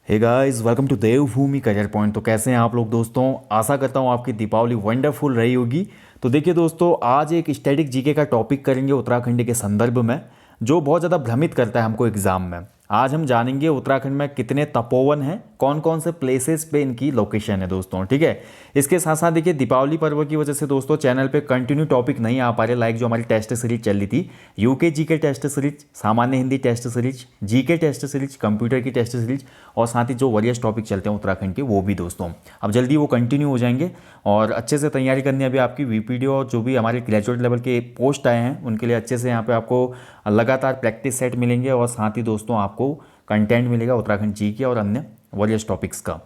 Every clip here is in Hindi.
Hey guys, welcome to Devbhoomi career point. तो कैसे हैं आप लोग दोस्तों। आशा करता हूँ आपकी दीपावली वंडरफुल रही होगी। तो देखिए दोस्तों, आज एक स्टैटिक जीके का टॉपिक करेंगे उत्तराखंड के संदर्भ में, जो बहुत ज़्यादा भ्रमित करता है हमको एग्जाम में। आज हम जानेंगे उत्तराखंड में कितने तपोवन हैं, कौन कौन से प्लेसेस पे इनकी लोकेशन है दोस्तों। ठीक है, इसके साथ साथ देखिए दीपावली पर्व की वजह से दोस्तों चैनल पे कंटिन्यू टॉपिक नहीं आ पा रहे, लाइक जो हमारी टेस्ट सीरीज चल रही थी, यूके जीके टेस्ट सीरीज, सामान्य Hindi test series, GK test series, computer की टेस्ट सीरीज, और साथ ही जो वरियस टॉपिक चलते हैं उत्तराखंड के वो भी दोस्तों अब जल्दी वो कंटिन्यू हो जाएंगे। और अच्छे से तैयारी करनी है अभी आपकी वीपीडीओ और जो भी हमारे ग्रेजुएट लेवल के पोस्ट आए हैं उनके लिए अच्छे से यहाँ पे आपको लगातार प्रैक्टिस सेट मिलेंगे, और साथ ही दोस्तों आपको कंटेंट मिलेगा उत्तराखंड जीके और अन्य वरियस टॉपिक्स का।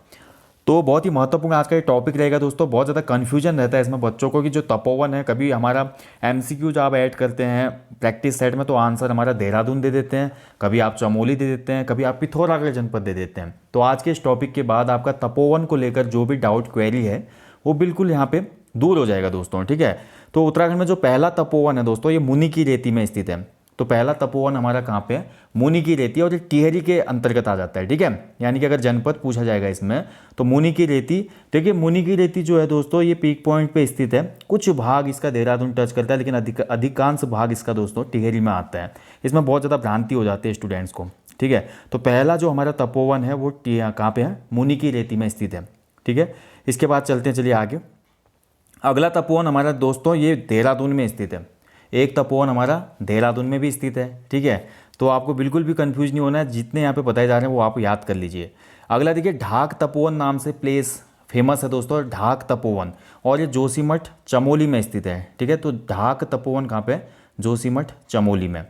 तो बहुत ही महत्वपूर्ण आज का ये टॉपिक रहेगा दोस्तों। बहुत ज़्यादा कन्फ्यूजन रहता है इसमें बच्चों को कि जो तपोवन है, कभी हमारा एमसीक्यू जब आप ऐड करते हैं प्रैक्टिस सेट में तो आंसर हमारा देहरादून दे देते हैं, कभी आप चमोली दे देते हैं, कभी आप पिथौरागढ़ जनपद दे देते हैं। तो आज के इस टॉपिक के बाद आपका तपोवन को लेकर जो भी डाउट क्वेरी है वो बिल्कुल यहाँ पे दूर हो जाएगा दोस्तों। ठीक है, तो उत्तराखंड में जो पहला तपोवन है दोस्तों ये मुनि की रेती में स्थित है। तो पहला तपोवन हमारा कहाँ पे है, मुनि की रेती, और ये टिहरी के अंतर्गत आ जाता है। ठीक है, यानी कि अगर जनपद पूछा जाएगा इसमें तो मुनि की रेती। देखिए मुनि की रेती जो है दोस्तों ये पीक पॉइंट पे स्थित है, कुछ भाग इसका देहरादून टच करता है, लेकिन अधिकांश भाग इसका दोस्तों टिहरी में आता है। इसमें बहुत ज़्यादा भ्रांति हो जाती है स्टूडेंट्स को। ठीक है, तो पहला जो हमारा तपोवन है वो कहाँ पे है, मुनि की रेती में स्थित है। ठीक है, इसके बाद चलते हैं, चलिए आगे। अगला तपोवन हमारा दोस्तों ये देहरादून में स्थित है। एक तपोवन हमारा देहरादून में भी स्थित है। ठीक है, तो आपको बिल्कुल भी कंफ्यूज नहीं होना है, जितने यहाँ पे बताए जा रहे हैं वो आप याद कर लीजिए। अगला देखिए ढाक तपोवन नाम से प्लेस फेमस है दोस्तों, ढाक तपोवन, और ये जोशीमठ चमोली में स्थित है। ठीक है, तो ढाक तपोवन कहाँ पे, जोशीमठ चमोली में।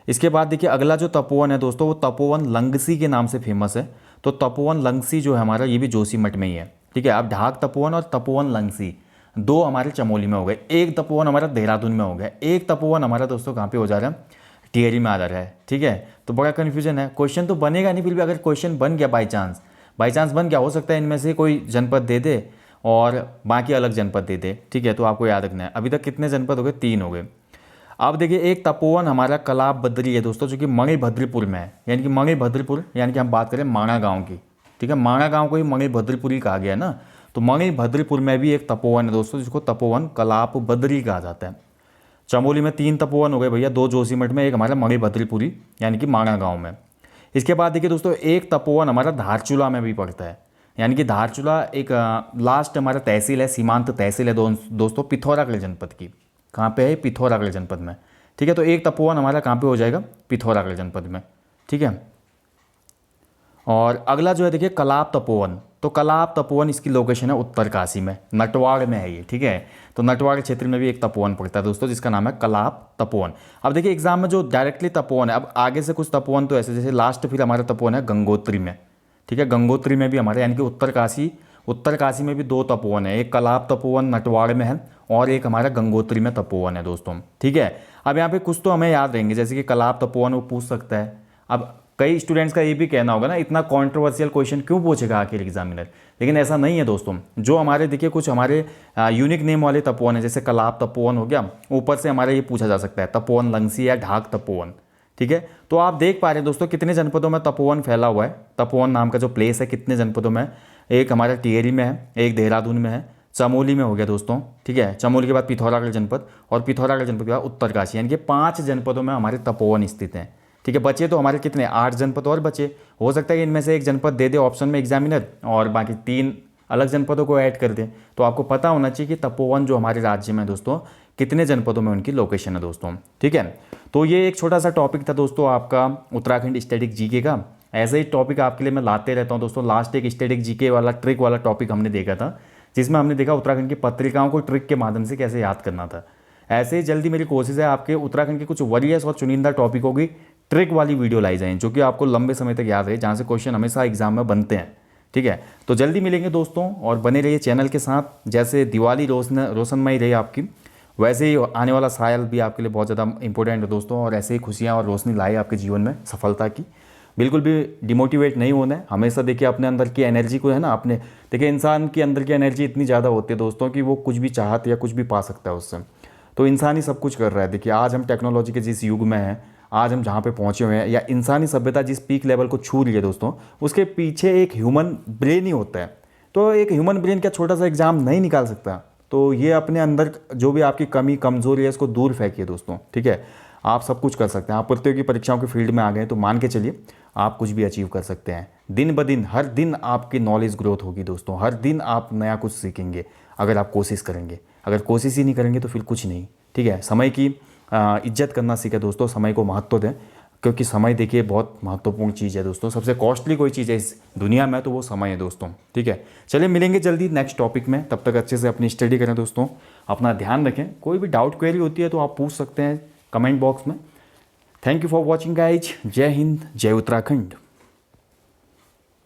इसके बाद देखिए अगला जो तपोवन है दोस्तों वो तपोवन लंगसी के नाम से फेमस है। तो तपोवन लंगसी जो है हमारा ये भी जोशीमठ में ही है। ठीक है, अब ढाक तपोवन और तपोवन लंगसी दो हमारे चमोली में हो गए, एक तपोवन हमारा देहरादून में हो गया, एक तपोवन हमारा दोस्तों कहाँ पे हो जा रहा है, टिहरी में आ जा रहा है। ठीक है, तो बड़ा कन्फ्यूजन है, क्वेश्चन तो बनेगा नहीं, फिर भी अगर क्वेश्चन बन गया बाई चांस बन गया, हो सकता है इनमें से कोई जनपद दे दे और बाकी अलग जनपद दे दे। ठीक है, तो आपको याद रखना है। अभी तक कितने जनपद हो गए, 3 हो गए। अब देखिए एक तपोवन हमारा कलाब बद्री है दोस्तों, जो कि मणिभद्रपुर में है, यानी कि मणिभद्रपुर, यानी कि हम बात करें माणा गाँव की। ठीक है, माणा गाँव को ही मणिभद्रपुर ही कहा गया है ना, तो मणिभद्रपुर में भी एक तपोवन है दोस्तों जिसको तपोवन कलाप बद्री कहा जाता है। चमोली में 3 तपोवन हो गए भैया, 2 जोशीमठ में, एक हमारा मणिभद्रपुरी यानी कि माणा गाँव में। इसके बाद देखिए दोस्तों एक तपोवन हमारा धारचूला में भी पड़ता है, यानी कि धारचूला एक लास्ट हमारा तहसील है, सीमांत तहसील है दोस्तों पिथौरागढ़ जनपद की। कहाँ पे है, पिथौरागढ़ जनपद में। ठीक है, तो एक तपोवन हमारा कहाँ पे हो जाएगा, पिथौरागढ़ जनपद में। ठीक है, और अगला जो है देखिए कलाप तपोवन। तो कलाप तपोवन इसकी लोकेशन है उत्तरकाशी में, नटवाड़ में है ये। ठीक है, तो नटवाड़ क्षेत्र में भी एक तपोवन पड़ता है दोस्तों जिसका नाम है कलाप तपोवन। अब देखिए एग्जाम में जो डायरेक्टली तपोवन है, अब आगे से कुछ तपोवन तो ऐसे, जैसे लास्ट फिर हमारा तपोवन है गंगोत्री में। ठीक है, गंगोत्री में भी हमारे यानी कि उत्तरकाशी में भी 2 तपोवन है, एक कलाप तपोवन नटवाड़ में है और एक हमारा गंगोत्री में तपोवन है दोस्तों। ठीक है, अब यहाँ पे कुछ तो हमें याद रहेंगे, जैसे कि कलाप तपोवन वो पूछ सकता है। अब कई स्टूडेंट्स का ये भी कहना होगा ना, इतना कंट्रोवर्शियल क्वेश्चन क्यों पूछेगा आखिर एग्जामिनर, लेकिन ऐसा नहीं है दोस्तों। जो हमारे देखिए कुछ हमारे यूनिक नेम वाले तपोवन है, जैसे कलाप तपोवन हो गया, ऊपर से हमारा ये पूछा जा सकता है तपोवन लंगसी या ढाक तपोवन। ठीक है, तो आप देख पा रहे हैं दोस्तों कितने जनपदों में तपोवन फैला हुआ है, तपोवन नाम का जो प्लेस है कितने जनपदों में, एक हमारा टिहरी में है, एक देहरादून में है, चमोली में हो गया दोस्तों। ठीक है, चमोली के बाद पिथौरागढ़ जनपद, और पिथौरागढ़ जनपद के बाद उत्तरकाशी, यानी कि 5 जनपदों में हमारे तपोवन स्थित हैं। ठीक है, बचे तो हमारे कितने, 8 जनपद और बचे। हो सकता है कि इनमें से एक जनपद दे दे ऑप्शन में एग्जामिनर और बाकी 3 अलग जनपदों को ऐड कर दे। तो आपको पता होना चाहिए कि तपोवन जो हमारे राज्य में दोस्तों कितने जनपदों में उनकी लोकेशन है दोस्तों। ठीक है, तो ये एक छोटा सा टॉपिक था दोस्तों आपका उत्तराखंड स्टैटिक जीके का। ऐसे ही टॉपिक आपके लिए मैं लाते रहता हूँ दोस्तों। लास्ट एक स्टैटिक जीके वाला ट्रिक वाला टॉपिक हमने देखा था, जिसमें हमने देखा उत्तराखंड की पत्रिकाओं को ट्रिक के माध्यम से कैसे याद करना था। ऐसे ही जल्दी मेरी कोशिश है आपके उत्तराखंड के कुछ वरियस और चुनिंदा टॉपिकों की ट्रिक वाली वीडियो लाई जाए, जो कि आपको लंबे समय तक याद रहे, जहाँ से क्वेश्चन हमेशा एग्जाम में बनते हैं। ठीक है, तो जल्दी मिलेंगे दोस्तों, और बने रहिए चैनल के साथ। जैसे दिवाली रोशनमयी रही आपकी, वैसे ही आने वाला साल भी आपके लिए बहुत ज़्यादा इंपॉर्टेंट है दोस्तों, और ऐसे ही खुशियाँ और रोशनी लाए आपके जीवन में सफलता की। बिल्कुल भी डिमोटिवेट नहीं होना है, हमेशा देखिए अपने अंदर की एनर्जी को है ना, अपने देखिए इंसान के अंदर की एनर्जी इतनी ज़्यादा होती है दोस्तों कि वो कुछ भी चाहत या कुछ भी पा सकता है उससे। तो इंसान ही सब कुछ कर रहा है। देखिए आज हम टेक्नोलॉजी के जिस युग में हैं, आज हम जहाँ पे पहुँचे हुए हैं या इंसानी सभ्यता जिस पीक लेवल को छू रही है दोस्तों, उसके पीछे एक ह्यूमन ब्रेन ही होता है। तो एक ह्यूमन ब्रेन क्या छोटा सा एग्जाम नहीं निकाल सकता? तो ये अपने अंदर जो भी आपकी कमी कमजोरी है इसको दूर फेंकिए दोस्तों, ठीक है। आप सब कुछ कर सकते हैं। आप प्रतियोगी परीक्षाओं के फील्ड में आ गए तो मान के चलिए आप कुछ भी अचीव कर सकते हैं। दिन ब दिन हर दिन आपकी नॉलेज ग्रोथ होगी दोस्तों, हर दिन आप नया कुछ सीखेंगे अगर आप कोशिश करेंगे। अगर कोशिश ही नहीं करेंगे तो फिर कुछ नहीं, ठीक है। समय की इज्जत करना सीखे दोस्तों, समय को महत्व दें, क्योंकि समय देखिए बहुत महत्वपूर्ण चीज़ है दोस्तों। सबसे कॉस्टली कोई चीज़ है इस दुनिया में तो वो समय है दोस्तों, ठीक है। चलिए मिलेंगे जल्दी नेक्स्ट टॉपिक में, तब तक अच्छे से अपनी स्टडी करें दोस्तों, अपना ध्यान रखें। कोई भी डाउट क्वेरी होती है तो आप पूछ सकते हैं कमेंट बॉक्स में। Thank you for watching guys. जय हिंद, जय उत्तराखंड।